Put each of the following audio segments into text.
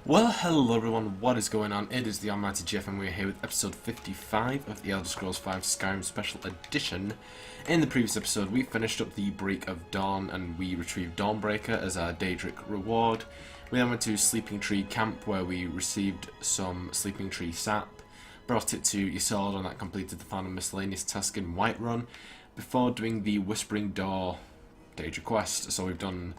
Well, hello everyone, what is going on? It is TheAlmightyGeoff and we're here with episode 55 of the Elder Scrolls V Skyrim Special Edition. In the previous episode we finished up the Break of Dawn and we retrieved Dawnbreaker as our Daedric reward. We then went to Sleeping Tree Camp where we received some Sleeping Tree sap, brought it to Isolde and that completed the final miscellaneous task in Whiterun before doing the Whispering Door Daedra quest. So we've done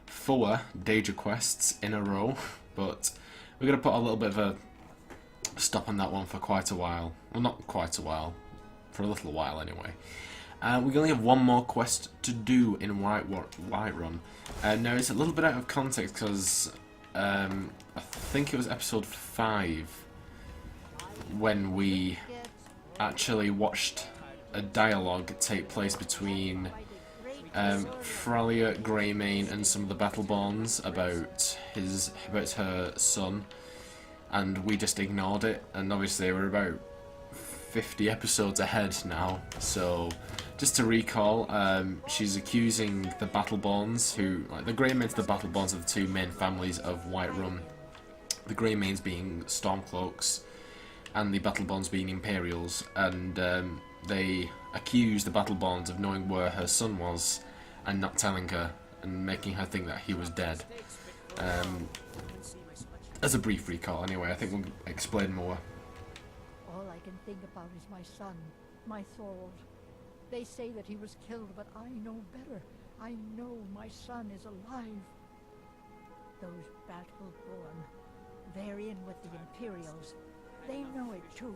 4 Daedra quests in a row. But we're going to put a little bit of a stop on that one for quite a while. Well, not quite a while. For a little while, anyway. We only have one more quest to do in Whiterun. Now, it's a little bit out of context because I think it was episode 5 when we actually watched a dialogue take place between Thorald Gray-Mane and some of the Battleborns about her son, and we just ignored it. And obviously we're about 50 episodes ahead now, so just to recall, she's accusing the Battleborns, who, like, the Grey-Manes and the Battleborns are the two main families of Whiterun. The Grey-Manes being Stormcloaks and the Battleborns being Imperials, and they accused the Battleborns of knowing where her son was and not telling her and making her think that he was dead. As a brief recall, anyway, I think we'll explain more. All I can think about is my son, my Thorald. They say that he was killed, but I know better. I know my son is alive. Those Battleborn, they're in with the Imperials. They know it too,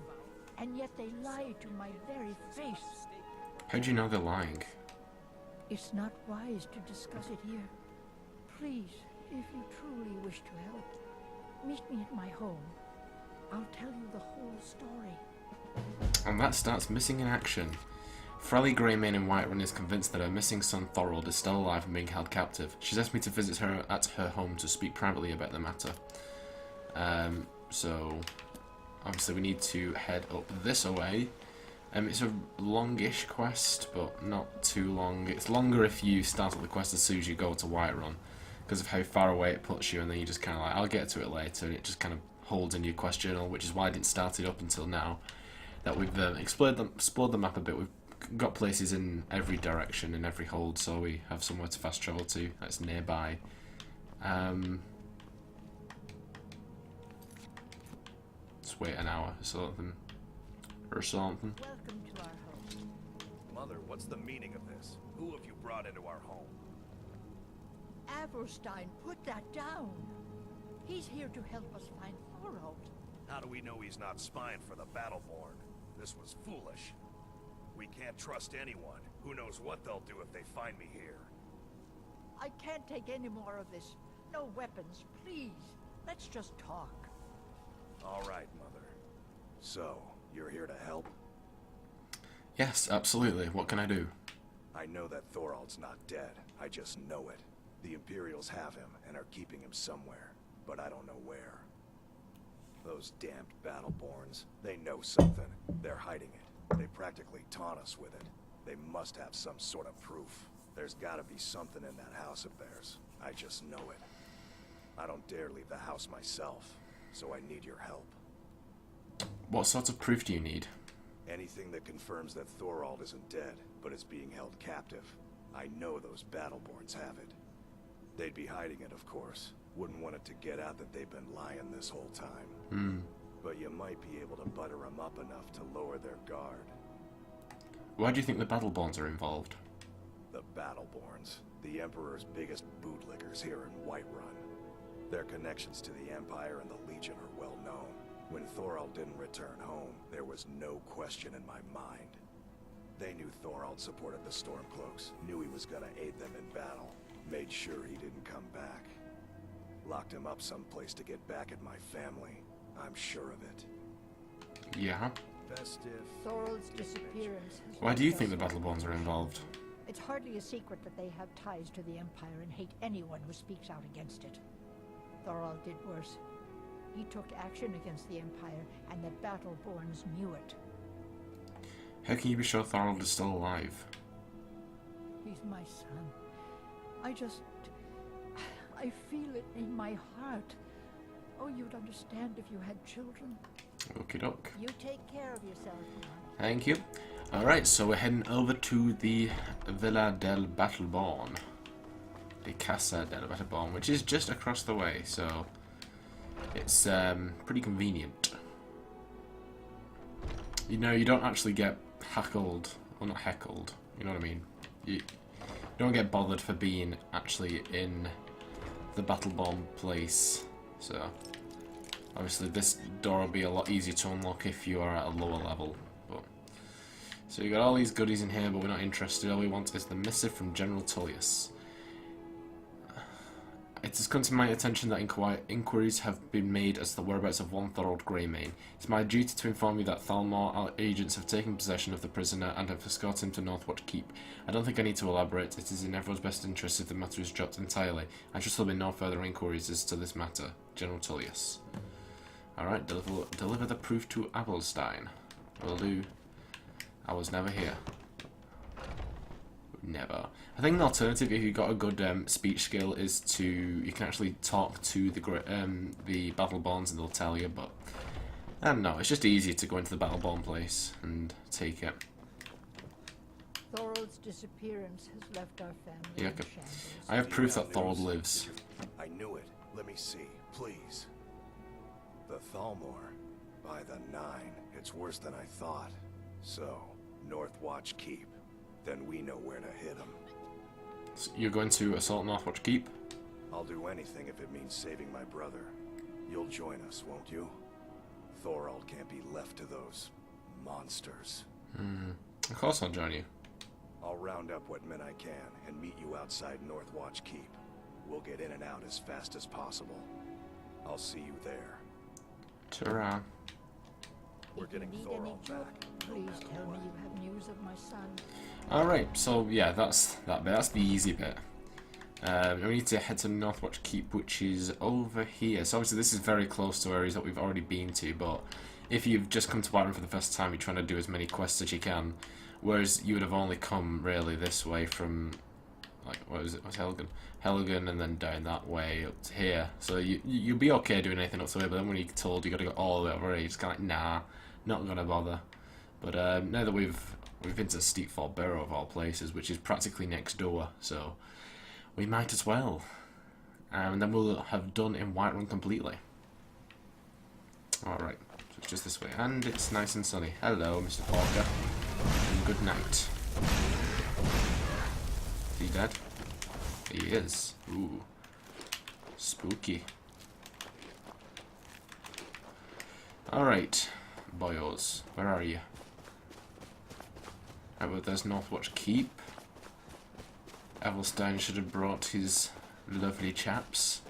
and yet they lie to my very face. How do you know they're lying? It's not wise to discuss it here. Please, if you truly wish to help, meet me at my home. I'll tell you the whole story. And that starts missing in action. Thorald Gray-Mane in Whiterun is convinced that her missing son Thorald is still alive and being held captive. She's asked me to visit her at her home to speak privately about the matter. So obviously we need to head up this way. It's a longish quest, but not too long. It's longer if you start up the quest as soon as you go to Whiterun, because of how far away it puts you, and then you just kind of like, I'll get to it later, and it just kind of holds in your quest journal, which is why I didn't start it up until now. That we've explored the map a bit. We've got places in every direction, in every hold, so we have somewhere to fast travel to that's nearby. Let's wait an hour or something. Welcome to our home. Mother, what's the meaning of this? Who have you brought into our home? Averstein, put that down. He's here to help us find Thorald. How do we know he's not spying for the Battleborn? This was foolish. We can't trust anyone. Who knows what they'll do if they find me here? I can't take any more of this. No weapons, please. Let's just talk. All right, Mother. So, you're here to help? Yes, absolutely. What can I do? I know that Thorald's not dead. I just know it. The Imperials have him and are keeping him somewhere, but I don't know where. Those damned Battleborns, they know something. They're hiding it. They practically taunt us with it. They must have some sort of proof. There's gotta be something in that house of theirs. I just know it. I don't dare leave the house myself, so I need your help. What sort of proof do you need? Anything that confirms that Thorald isn't dead, but is being held captive. I know those Battleborns have it. They'd be hiding it, of course. Wouldn't want it to get out that they've been lying this whole time. But you might be able to butter them up enough to lower their guard. Why do you think the Battleborns are involved? The Battleborns, the Emperor's biggest bootlickers here in Whiterun. Their connections to the Empire and the Legion are well known. When Thorald didn't return home, there was no question in my mind. They knew Thorald supported the Stormcloaks, knew he was gonna aid them in battle, made sure he didn't come back. Locked him up someplace to get back at my family. I'm sure of it. Yeah. Best if... Thorald's disappearance has Why do you left think the us Battleborns are involved? It's hardly a secret that they have ties to the Empire and hate anyone who speaks out against it. Thorald did worse. He took action against the Empire, and the Battleborns knew it. How can you be sure Thorald is still alive? He's my son. I feel it in my heart. Oh, know you'd understand if you had children. Okie doke. You take care of yourself, man. Thank you. Alright, so we're heading over to the Villa del Battleborn. The Casa del Battleborn, which is just across the way, so it's pretty convenient. You know, you don't actually get heckled, well not heckled, you know what I mean? You don't get bothered for being actually in the Battleborn place, so obviously this door will be a lot easier to unlock if you are at a lower level. But so you got all these goodies in here, but we're not interested. All we want is the missive from General Tullius. It has come to my attention that inquiries have been made as to the whereabouts of one Thorald Gray-Mane. It's my duty to inform you that Thalmor agents have taken possession of the prisoner and have escorted him to Northwatch Keep. I don't think I need to elaborate. It is in everyone's best interest if the matter is dropped entirely. I trust there will be no further inquiries as to this matter. General Tullius. Alright, deliver the proof to Abelstein. Will do. I was never here. Never. I think the alternative, if you've got a good speech skill, is to you can actually talk to the Battleborns and they'll tell you. But I don't know. It's just easier to go into the Battleborn place and take it. Thorald's disappearance has left our family Yeah, in okay. shambles. I have proof that Thorald lives. I knew it. Let me see, please. The Thalmor. By the 9. It's worse than I thought. So, Northwatch Keep. Then we know where to hit them. So you're going to assault Northwatch Keep? I'll do anything if it means saving my brother. You'll join us, won't you? Thorald can't be left to those monsters. Of course I'll join you. I'll round up what men I can and meet you outside Northwatch Keep. We'll get in and out as fast as possible. I'll see you there. Ta-ra. We're If you getting need any Thorald help, back. please tell me you have news of my son. Alright, so yeah, that's that bit. That's the easy bit. We need to head to Northwatch Keep, which is over here. So obviously this is very close to areas that we've already been to, but if you've just come to Whiterun for the first time, you're trying to do as many quests as you can. Whereas you would have only come really this way from, like, what was it? What's Helgen? Helgen, and then down that way up to here. So you'll be okay doing anything up to here, but then when you're told you got to go all the way over here, you're just kind of like, nah, not gonna bother. But now that we've been to Steepfall Barrow of all places, which is practically next door, so we might as well. And then we'll have done in Whiterun completely. Alright, so it's just this way. And it's nice and sunny. Hello, Mr. Parker. And good night. Is he dead? He is. Ooh. Spooky. Alright, boyos. Where are you? Right, well, there's Northwatch Keep. Avelstein should have brought his lovely chaps.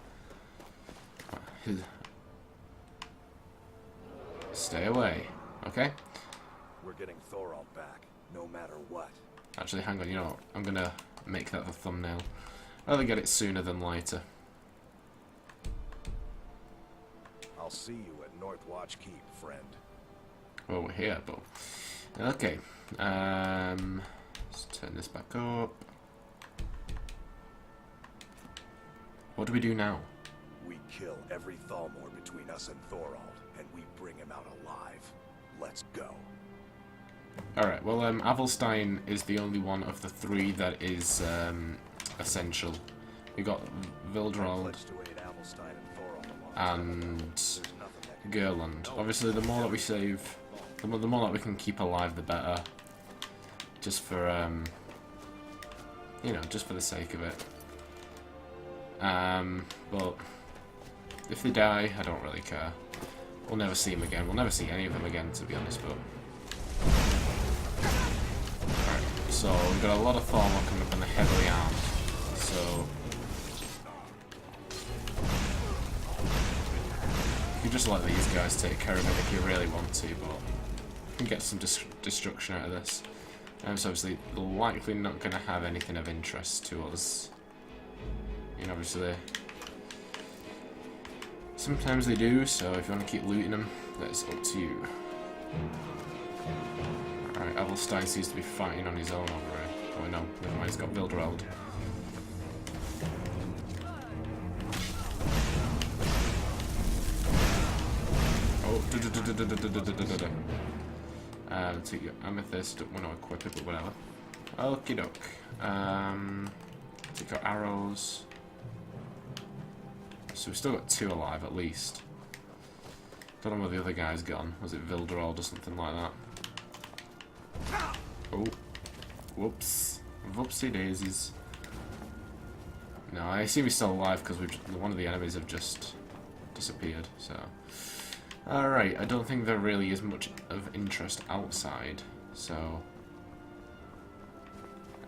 Stay away, okay? We're getting Thorald back, no matter what. Actually, hang on, you know what? I'm gonna make that the thumbnail. I'd rather get it sooner than later. I'll see you at Northwatch Keep, friend. Well, we're here, but... Okay. Let's turn this back up. What do we do now? We kill every Thalmor between us and Thorald, and we bring him out alive. Let's go. Alright, well, Avelstein is the only one of the three that is essential. We got Vildrald and Gerland. Obviously, the more that we save, the more that we can keep alive, the better. Just for, you know, just for the sake of it. But if they die, I don't really care. We'll never see them again. We'll never see any of them again, to be honest, but... Alright, so we've got a lot of Thalmor coming up and they're heavily armed, so... You just let these guys take care of it if you really want to, but you can get some destruction out of this. So obviously, likely not going to have anything of interest to us. You know, obviously, sometimes they do, so if you want to keep looting them, that's up to you. Alright, Avelstein seems to be fighting on his own over here. Oh no, never mind, he's got Vildrald. Oh, take your amethyst. Don't want to equip it, but whatever. Okie doke. Take our arrows. So we've still got 2 alive at least. Don't know where the other guy's gone. Was it Vilderald or something like that? Oh. Whoops. Whoopsie daisies. No, I assume he's still alive because one of the enemies have just disappeared, so... Alright, I don't think there really is much of interest outside, so...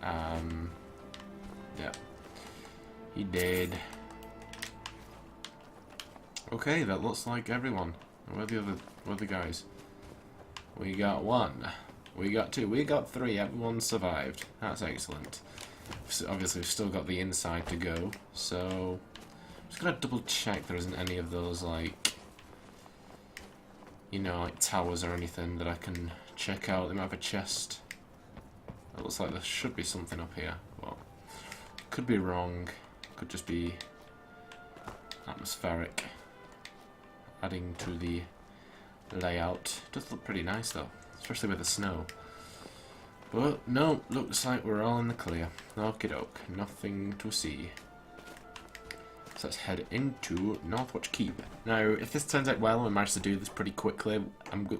Yeah. He did. Okay, that looks like everyone. Where are the guys? We got 1. We got 2. We got 3. Everyone survived. That's excellent. So obviously, we've still got the inside to go. So, I'm just gonna double check there isn't any of those, like, you know, like towers or anything that I can check out. They might have a chest. It looks like there should be something up here. Well, could be wrong. Could just be atmospheric. Adding to the layout. Does look pretty nice though, especially with the snow. But no, looks like we're all in the clear. Okie doke, nothing to see. So let's head into Northwatch Keep. Now, if this turns out well, we manage to do this pretty quickly.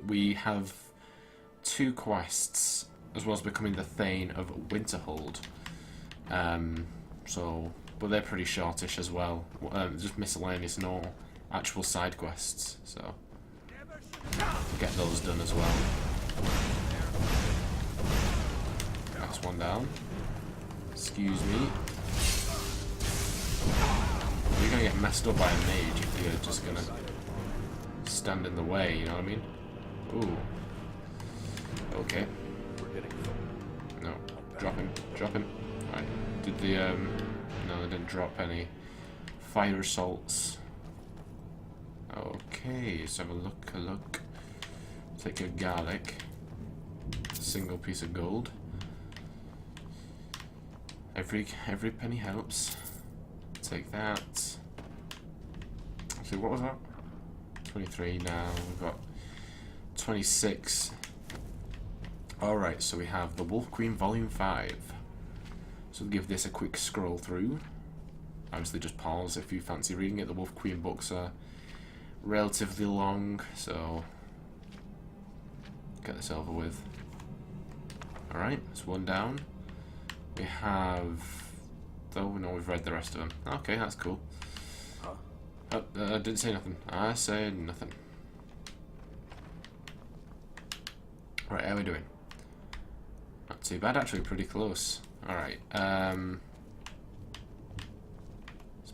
We have 2 quests, as well as becoming the Thane of Winterhold. But they're pretty shortish as well. Just miscellaneous, no actual side quests. So get those done as well. That's one down. Excuse me. You're gonna get messed up by a mage if you're just gonna stand in the way, you know what I mean? Ooh. Okay. No. Drop him. Drop him. Right. Did the, no, they didn't drop any fire assaults. Okay, let's have a look. Take your garlic. Single piece of gold. Every penny helps. Take that. So what was that? 23 now. We've got 26. Alright, so we have The Wolf Queen Volume 5. So we'll give this a quick scroll through. Obviously just pause if you fancy reading it. The Wolf Queen books are relatively long, so get this over with. Alright, that's 1 down. We have... Oh, no, we've read the rest of them. Okay, that's cool. Huh? Oh, I didn't say nothing. I said nothing. Right, how are we doing? Not too bad, actually, pretty close. Alright, let's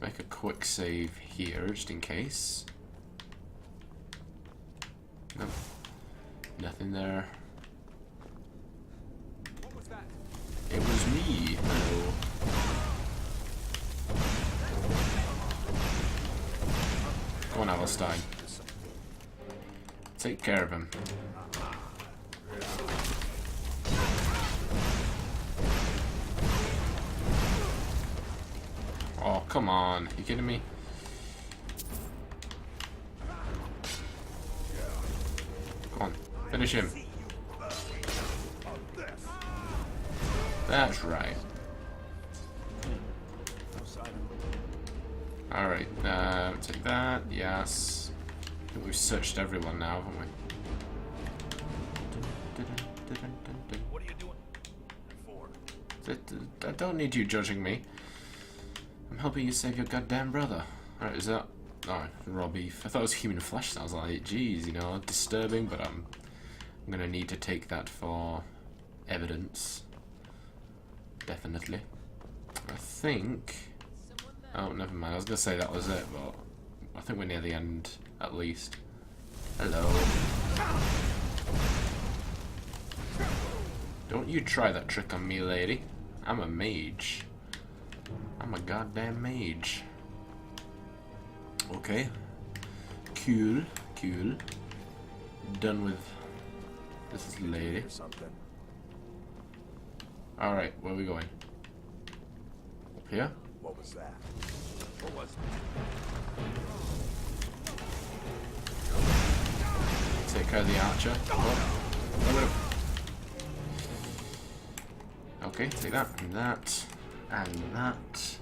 make a quick save here, just in case. Nope. Nothing there. What was that? It was me. Hello. Go on, Avalstein. Take care of him. Oh, come on. You kidding me? Come on. Finish him. That's right. Alright, take that, yes. I think we've searched everyone now, haven't we? What are you doing? For? I don't need you judging me. I'm helping you save your goddamn brother. Alright, is that... Oh, raw beef. I thought it was human flesh, so I was like, geez, you know, disturbing, but I'm gonna need to take that for evidence. Definitely. I think... Oh, never mind. I was going to say that was it, but I think we're near the end, at least. Hello. Don't you try that trick on me, lady. I'm a mage. I'm a goddamn mage. Okay. Cool. Cool. Done with this lady. Alright, where are we going? Up here? What was that? What was take care of the archer. Okay, take that, and that, and that.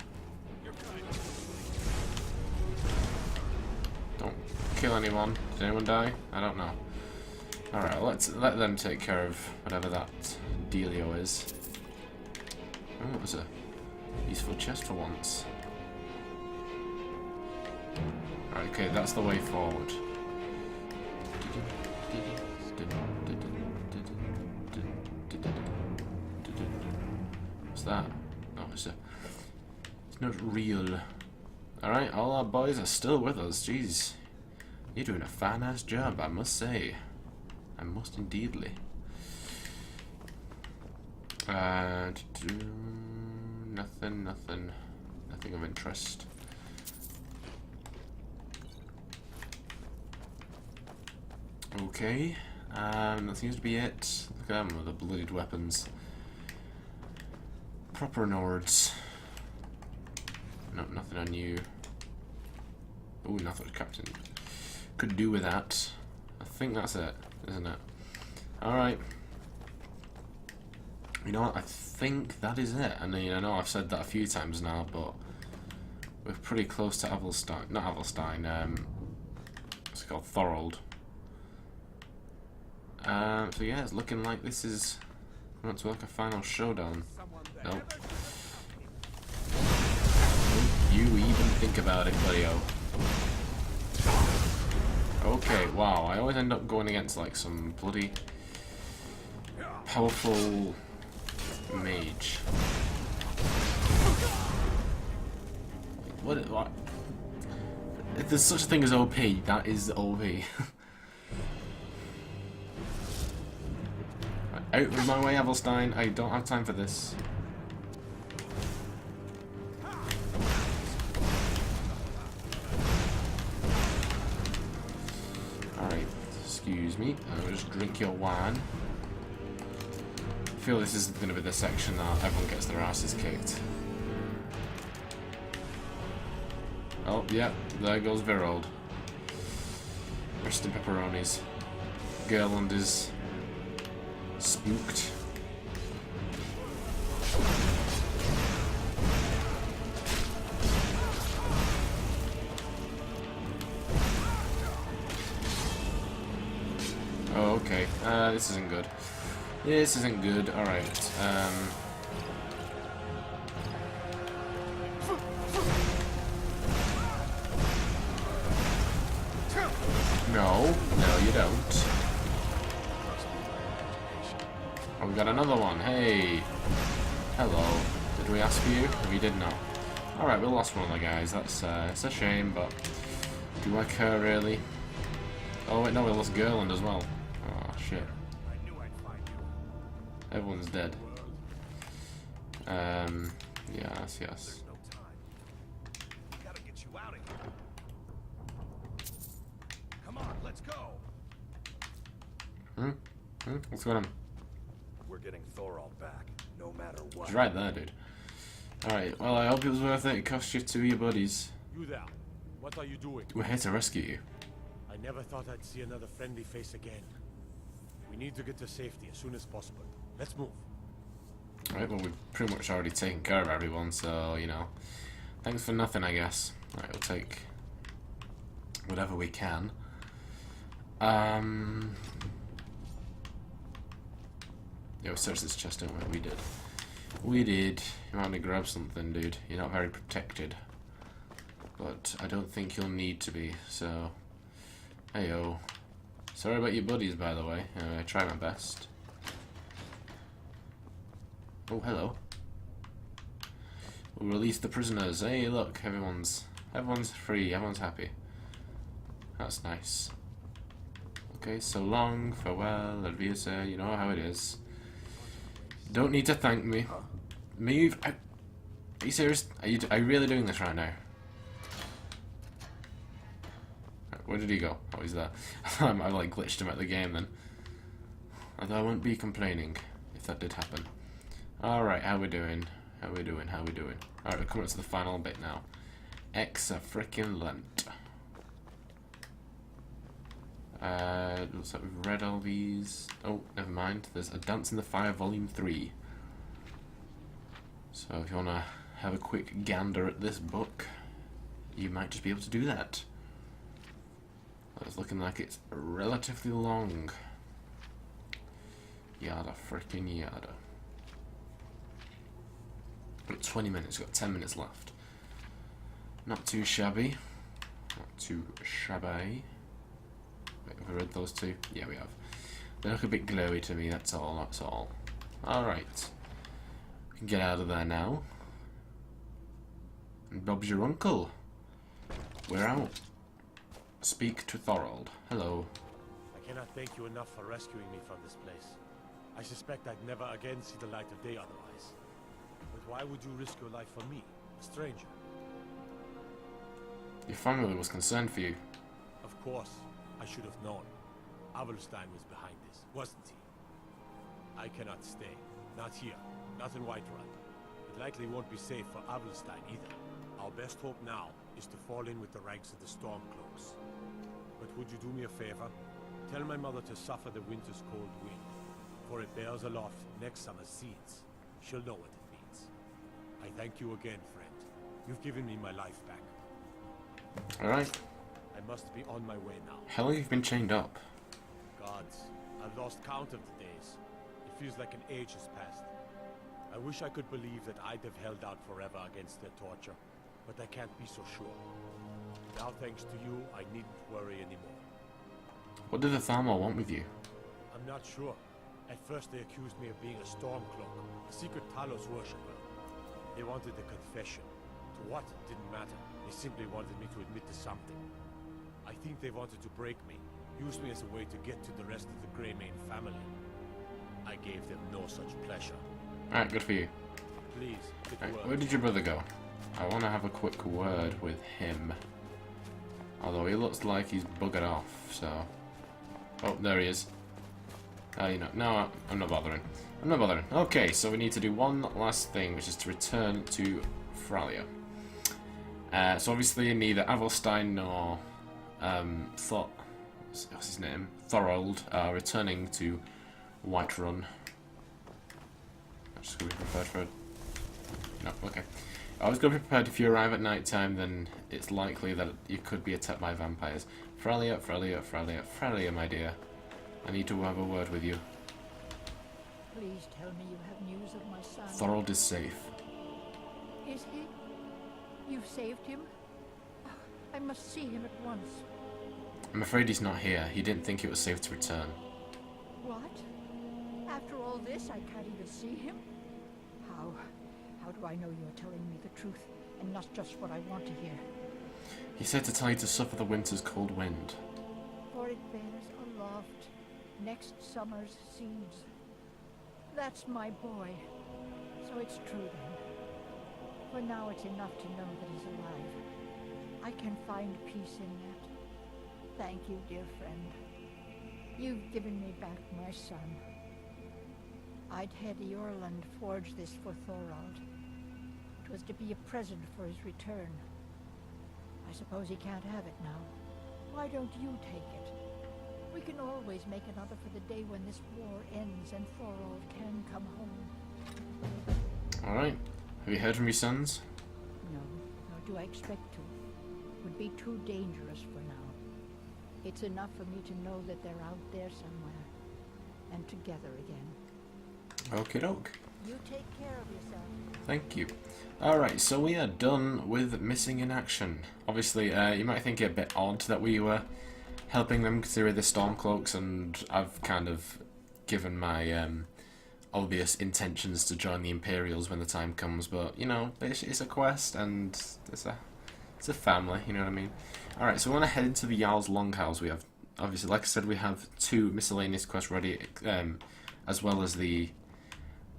Don't kill anyone. Did anyone die? I don't know. Alright, let them take care of whatever that dealio is. Oh, it was a useful chest for once. Alright, okay, that's the way forward. What's that? Oh, it's not real. Alright, all our boys are still with us. Jeez. You're doing a fine-ass job, I must say. I must indeedly. Nothing of interest. Okay, that seems to be it. Look at them with the bloodied weapons. Proper Nords. No, nothing on you. Oh, nothing Captain could do with that. I think that's it, isn't it? Alright. You know what, I think that is it. And I know I've said that a few times now, but we're pretty close to Avelstein. Not Avelstein, what's it called? Thorald. So yeah, it's looking like this is going to like a final showdown. Nope. Don't you even think about it, buddy-o. Okay, wow, I always end up going against like some bloody powerful mage. What? If there's such a thing as OP, that is OP. Out of my way, Avelstein. I don't have time for this. Alright, excuse me. I'll just drink your wine. I feel this is going to be the section that everyone gets their asses kicked. Oh, yeah, there goes Winterhold. Rest in pepperonis. Gerland is spooked. Oh, okay. This isn't good. This isn't good. Alright. No, you don't. Oh, we got another one. Hey. Hello. Did we ask for you? We did not. Alright, we lost one of the guys. That's it's a shame, but do I care really? Oh wait, no, we lost Gerland as well. Oh shit. Everyone's dead. Yes. What's going on? We're getting Thorald back, no matter what. He's right there, dude. Alright, well, I hope it was worth it. It cost you 2 of your buddies. You there? What are you doing? We're here to rescue you. I never thought I'd see another friendly face again. We need to get to safety as soon as possible. Let's move. Alright, well, we've pretty much already taken care of everyone, so, you know. Thanks for nothing, I guess. Alright, we'll take whatever we can. Yeah, we searched this chest, didn't we? We did. We did. You might want to grab something, dude. You're not very protected. But I don't think you'll need to be, so... Heyo. Sorry about your buddies, by the way. I try my best. Oh, hello. We'll release the prisoners. Hey, look, everyone's free, everyone's happy. That's nice. Okay, so long, farewell, advice, you know how it is. Don't need to thank me. Move out. Are you serious? Are you really doing this right now? Where did he go? Oh, he's there. I like glitched him at the game then. Although I won't be complaining if that did happen. Alright, how we doing? Alright, we're coming up to the final bit now. Excellent. Looks like we've read all these. Oh, never mind. There's A Dance in the Fire, Volume 3. So if you want to have a quick gander at this book, you might just be able to do that. It's looking like it's relatively long. Yada freaking yada. Got 20 minutes, got 10 minutes left. Not too shabby. Not too shabby. Wait, have we read those two? Yeah, we have. They look a bit glowy to me, that's all, that's all. Alright. We can get out of there now. And Bob's your uncle. We're out. Speak to Thorald. Hello. I cannot thank you enough for rescuing me from this place. I suspect I'd never again see the light of day otherwise. But why would you risk your life for me, a stranger? Your family was concerned for you. Of course, I should have known. Avelstein was behind this, wasn't he? I cannot stay. Not here. Not in Whiterun. It likely won't be safe for Avelstein either. Our best hope now is to fall in with the ranks of the Stormcloaks. But would you do me a favor? Tell my mother to suffer the winter's cold wind, for it bears aloft next summer's seeds. She'll know what it means. I thank you again, friend. You've given me my life back. Alright. I must be on my way now. How long have you been chained up? Gods, I've lost count of the days. It feels like an age has passed. I wish I could believe that I'd have held out forever against their torture, but I can't be so sure. Now thanks to you, I needn't worry anymore. What did the Thalmor want with you? I'm not sure. At first they accused me of being a Stormcloak, a secret Talos worshipper. They wanted a confession. To what, didn't matter. They simply wanted me to admit to something. I think they wanted to break me, use me as a way to get to the rest of the Gray-Mane family. I gave them no such pleasure. Alright, good for you. Please, Right, where did your brother go? I want to have a quick word with him. Although he looks like he's buggered off, so... Oh, there he is. You know, no, I'm not bothering. I'm not bothering. Okay, so we need to do one last thing, which is to return to Fralia. So obviously neither Avelstein nor what's his name? Thorald are returning to Whiterun. I'm just going to be prepared for it. No, okay. I was going to be prepared if you arrive at night time, then it's likely that you could be attacked by vampires. Fralia, Fralia, Fralia, Fralia, my dear. I need to have a word with you. Please tell me you have news of my son. Thorald is safe. Is he? You've saved him? Oh, I must see him at once. I'm afraid he's not here. He didn't think it was safe to return. What? After all this, I can't even see him? How do I know you're telling me the truth, and not just what I want to hear? He said to tell you to suffer the winter's cold wind. For it bears aloft next summer's seeds. That's my boy. So it's true then. For now it's enough to know that he's alive. I can find peace in that. Thank you, dear friend. You've given me back my son. I'd had Eorlund forge this for Thorald. It was to be a present for his return. I suppose he can't have it now. Why don't you take it? We can always make another for the day when this war ends and Thorald can come home. Alright. Have you heard from your sons? No, nor do I expect to. Would be too dangerous for now. It's enough for me to know that they're out there somewhere. And together again. Okie doke. You take care of yourself. Thank you. Alright, so we are done with Missing in Action. Obviously, you might think it a bit odd that we were helping them considering the Stormcloaks, and I've kind of given my obvious intentions to join the Imperials when the time comes, but, you know, it's a quest, and it's a family, you know what I mean? Alright, so we want to head into the Jarl's Longhouse. We have, obviously, like I said, we have 2 miscellaneous quests ready, as well as the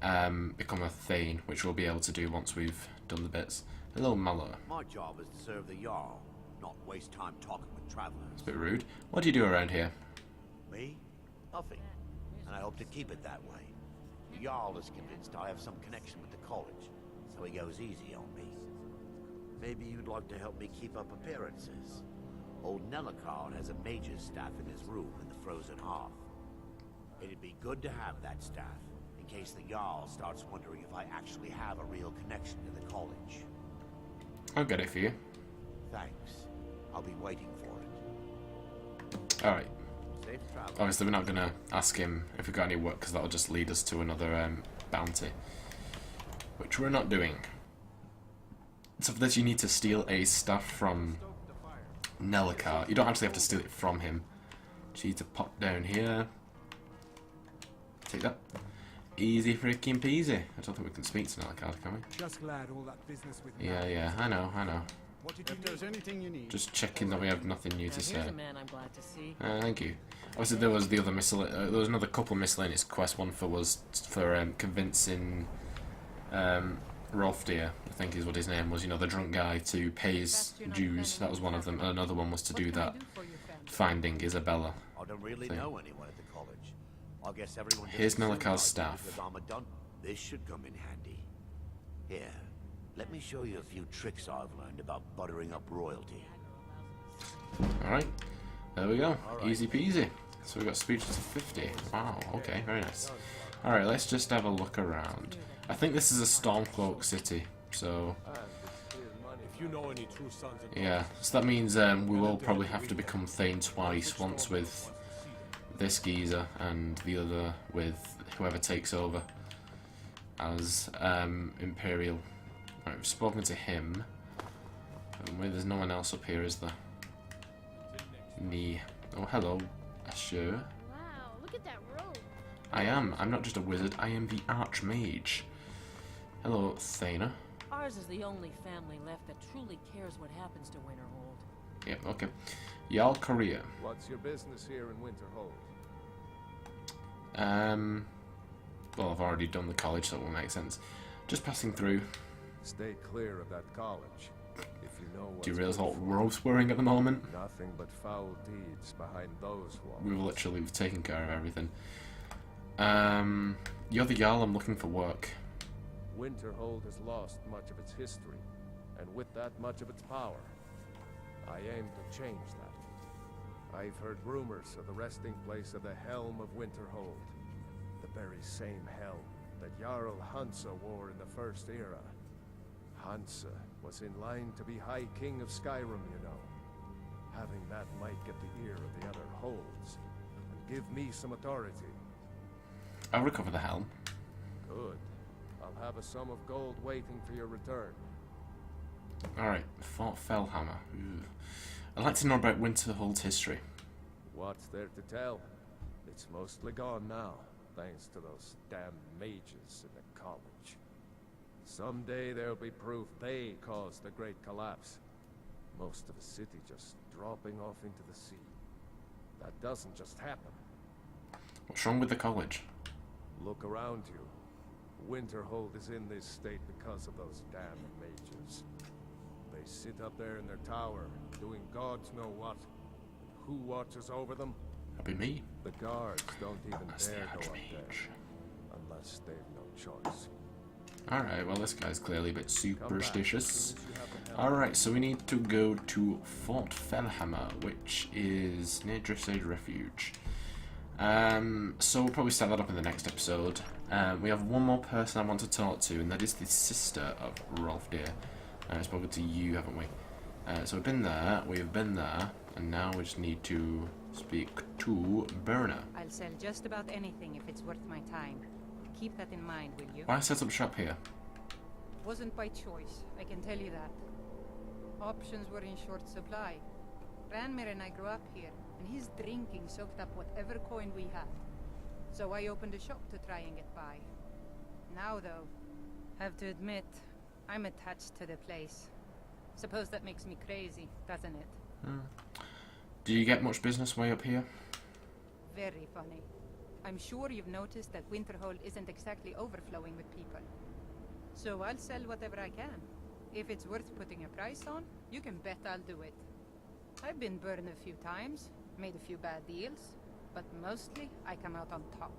Become a Thane, which we'll be able to do once we've done the bits. Hello, Mallow. My job is to serve the Jarl, not waste time talking with travelers. It's a bit rude. What do you do around here? Me? Nothing. And I hope to keep it that way. The Jarl is convinced I have some connection with the college, so he goes easy on me. Maybe you'd like to help me keep up appearances. Old Nellicard has a mage's staff in his room in the frozen hearth. It'd be good to have that staff, in case the Jarl starts wondering if I actually have a real connection to the college. I'll get it for you. Thanks. I'll be waiting for it. Alright. Safe travel. Obviously, we're not going to ask him if we've got any work, because that'll just lead us to another bounty. Which we're not doing. So for this, you need to steal a staff from Nellicard. You don't actually have to steal it from him. You need to pop down here. Take that. Easy freaking peasy. I don't think we can speak to Nellicard, can we? Just glad all that business with Yeah, I know. What did you If there's anything you need. Just checking that we have nothing new to say. Here's a man I'm glad to see. Thank you. Obviously, there was the other there was another couple of miscellaneous quests. One was for convincing Rolfdir, I think is what his name was. You know, the drunk guy, to pay his dues. That was one of them. And another one was to do that finding Isabella. I don't really thing. know anyone at the college. I guess everyone. Here's Nellicard's staff. Because I'm a dun. This should come in handy. Here, let me show you a few tricks I've learned about buttering up royalty. Alright, there we go. Easy peasy. So we got speech to 50. Wow, okay, very nice. Alright, let's just have a look around. I think this is a Stormcloak city, so If you know any true sons and yeah. So that means we will probably have to become Thane twice, once with this geezer and the other with whoever takes over as Imperial. Right, we've spoken to him. There's no one else up here, is there? Me. Oh, hello, Asher. Wow, look at that robe. I am. I'm not just a wizard. I am the Archmage. Hello, Thana. Ours is the only family left that truly cares what happens to Winterhold. Yep, okay. Jarl Korea. What's your business here in Winterhold? Well, I've already done the college, so it will make sense. Just passing through. Stay clear of that college. If you know what's Do you realise good what for robes wearing at the moment? you. Nothing but foul deeds behind those walls. We've taken care of everything. You're the Jarl. I'm looking for work. Winterhold has lost much of its history, and with that much of its power. I aim to change that. I've heard rumors of the resting place of the Helm of Winterhold. The very same helm that Jarl Hansa wore in the First Era. Hansa was in line to be High King of Skyrim, you know. Having that might get the ear of the other holds, and give me some authority. I'll recover the helm. Good. I'll have a sum of gold waiting for your return. Alright, Fort Fellhammer. Ooh. I'd like to know about Winterhold's history. What's there to tell? It's mostly gone now, thanks to those damn mages in the college. Someday there'll be proof they caused the Great Collapse. Most of the city just dropping off into the sea. That doesn't just happen. What's wrong with the college? Look around you. Winterhold is in this state because of those damn mages. They sit up there in their tower, doing gods know what. And who watches over them? That'd be me. The guards don't even That's the dare go up there. Archmage. Unless they've no choice. Alright, well this guy's clearly a bit Come back superstitious. as soon as you have the helm. Alright, so we need to go to Fort Fellhammer, which is near Driftsage Refuge. So we'll probably set that up in the next episode. We have one more person I want to talk to, and that is the sister of Rolfdir. I've spoken to you, haven't we? So we've been there, and now we just need to speak to Birna. I'll sell just about anything if it's worth my time. Keep that in mind, will you? Why set up shop here? Wasn't by choice, I can tell you that. Options were in short supply. Ranmir and I grew up here, and his drinking soaked up whatever coin we had. So I opened a shop to try and get by. Now though, have to admit, I'm attached to the place. Suppose that makes me crazy, doesn't it? Do you get much business way up here? Very funny. I'm sure you've noticed that Winterhold isn't exactly overflowing with people. So I'll sell whatever I can. If it's worth putting a price on, you can bet I'll do it. I've been burned a few times, made a few bad deals, but mostly I come out on top.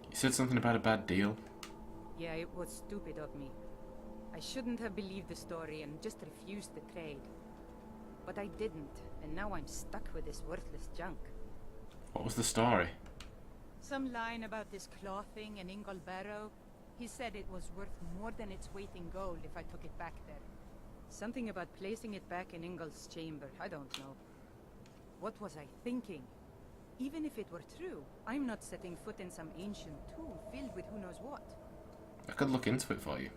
You said something about a bad deal. Yeah, it was stupid of me. I shouldn't have believed the story and just refused the trade. But I didn't, and now I'm stuck with this worthless junk. What was the story? Some line about this claw thing in Ingol Barrow. He said it was worth more than its weight in gold if I took it back there. Something about placing it back in Ingol's chamber, I don't know. What was I thinking? Even if it were true, I'm not setting foot in some ancient tomb filled with who knows what. I could look into it for you.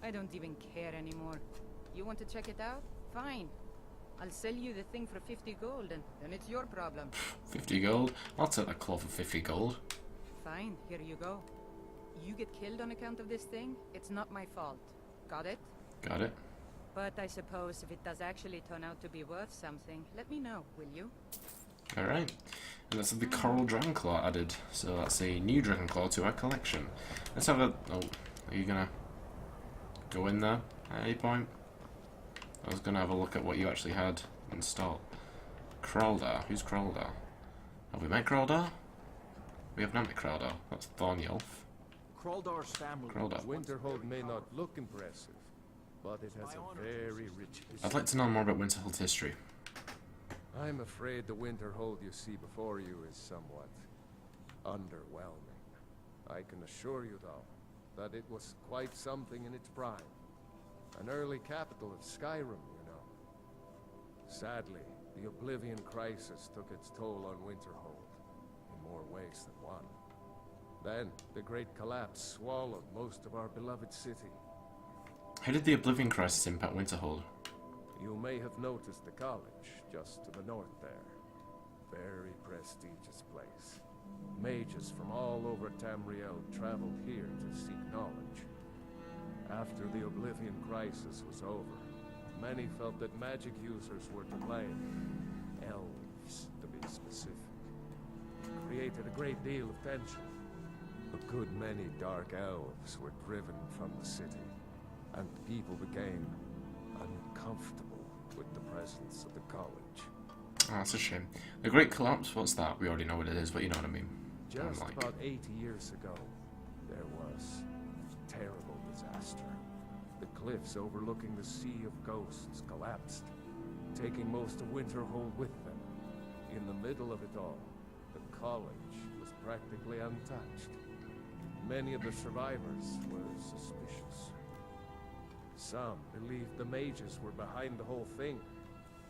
I don't even care anymore. You want to check it out? Fine. I'll sell you the thing for 50 gold, and then it's your problem. 50 gold? I'll take that claw for 50 gold. Fine, here you go. You get killed on account of this thing, it's not my fault. Got it? Got it. But I suppose if it does actually turn out to be worth something, let me know, will you? Alright. And that's the Coral Dragon Claw added. So that's a new Dragon Claw to our collection. Let's have a... Oh, are you gonna go in there at any point? I was gonna have a look at what you actually had installed. Kraldar. Who's Kraldar? Have we met Kraldar? We have not met Kraldar. That's Thornylf. Kraldar's family. Kraldar. Winterhold may not look impressive, but it has a very rich history. I'd like to know more about Winterhold's history. I'm afraid the Winterhold you see before you is somewhat underwhelming. I can assure you, though, that it was quite something in its prime. An early capital of Skyrim, you know. Sadly, the Oblivion Crisis took its toll on Winterhold, in more ways than one. Then, the Great Collapse swallowed most of our beloved city. How did the Oblivion Crisis impact Winterhold? You may have noticed the college, just to the north there. Very prestigious place. Mages from all over Tamriel traveled here to seek knowledge. After the Oblivion Crisis was over, many felt that magic users were to blame. Elves, to be specific. It created a great deal of tension. A good many dark elves were driven from the city, and people became uncomfortable with the presence of the college. Oh, that's a shame. The Great Collapse, what's that? We already know what it is, but you know what I mean. Just about 80 years ago, there was a terrible disaster. The cliffs overlooking the Sea of Ghosts collapsed, taking most of Winterhold with them. In the middle of it all, the college was practically untouched. Many of the survivors were suspicious. Some believed the mages were behind the whole thing,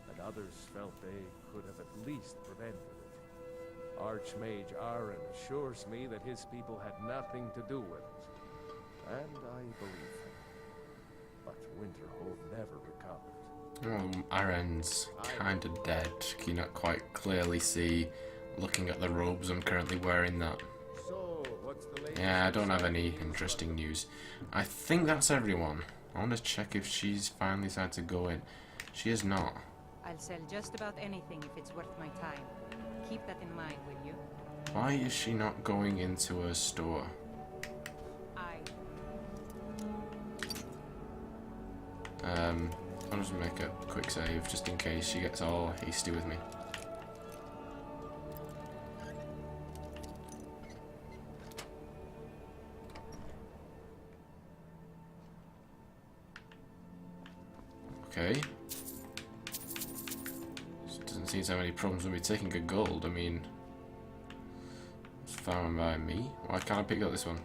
and others felt they could have at least prevented it. Archmage Aaron assures me that his people had nothing to do with it, and I believe him. But Winterhold never recovered. Aaron's kinda dead. Can you not quite clearly see, looking at the robes I'm currently wearing, that? So, what's the latest? Yeah, I don't have any interesting news. I think that's everyone. I want to check if she's finally decided to go in. She is not. I'll sell just about anything if it's worth my time. Keep that in mind, will you? Why is she not going into her store? I'll just make a quick save just in case she gets all hasty with me. Okay. Doesn't seem to have any problems with me taking a gold. I mean, it's found by me. Why can't I pick up this one?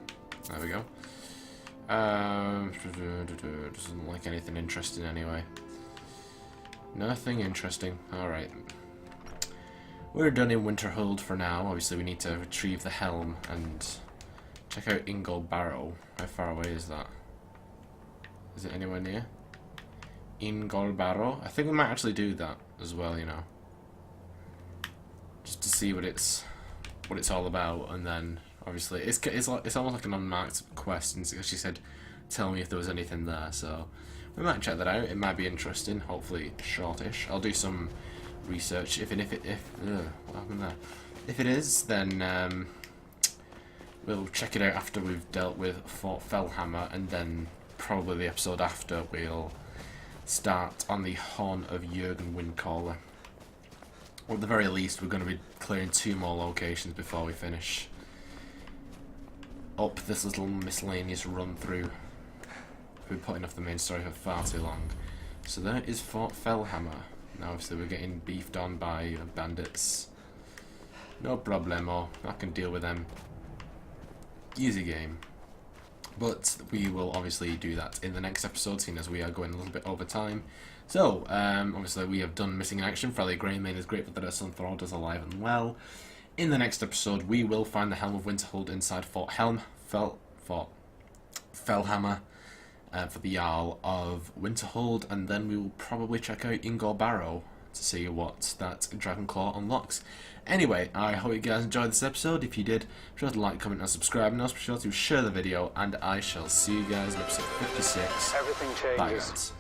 There we go. Doesn't like anything interesting anyway. Nothing interesting. Alright. We're done in Winterhold for now. Obviously we need to retrieve the helm and check out Ingol Barrow. How far away is that? Is it anywhere near? Ingol Barrow? I think we might actually do that as well, you know. Just to see what it's all about, and then obviously it's almost like an unmarked quest, and she said tell me if there was anything there, so we might check that out. It might be interesting, hopefully shortish. I'll do some research. What happened there? If it is, then we'll check it out after we've dealt with Fort Fellhammer, and then probably the episode after we'll start on the Horn of Jürgen Windcaller. Or at the very least, we're going to be clearing 2 more locations before we finish up this little miscellaneous run through. We've been putting off the main story for far too long. So there is Fort Fellhammer. Now obviously we're getting beefed on by bandits. No problemo, I can deal with them. Easy game. But we will obviously do that in the next episode, seeing as we are going a little bit over time. So, obviously we have done Missing in Action. Thorald Gray-Mane is grateful that her son Thorald is alive and well. In the next episode, we will find the Helm of Winterhold inside Fort Fellhammer for the Jarl of Winterhold, and then we will probably check out Ingor Barrow to see what that Dragon Claw unlocks. Anyway, I hope you guys enjoyed this episode. If you did, be sure to like, comment and subscribe, and also be sure to share the video, and I shall see you guys in episode 56. Everything changes. Bye guys.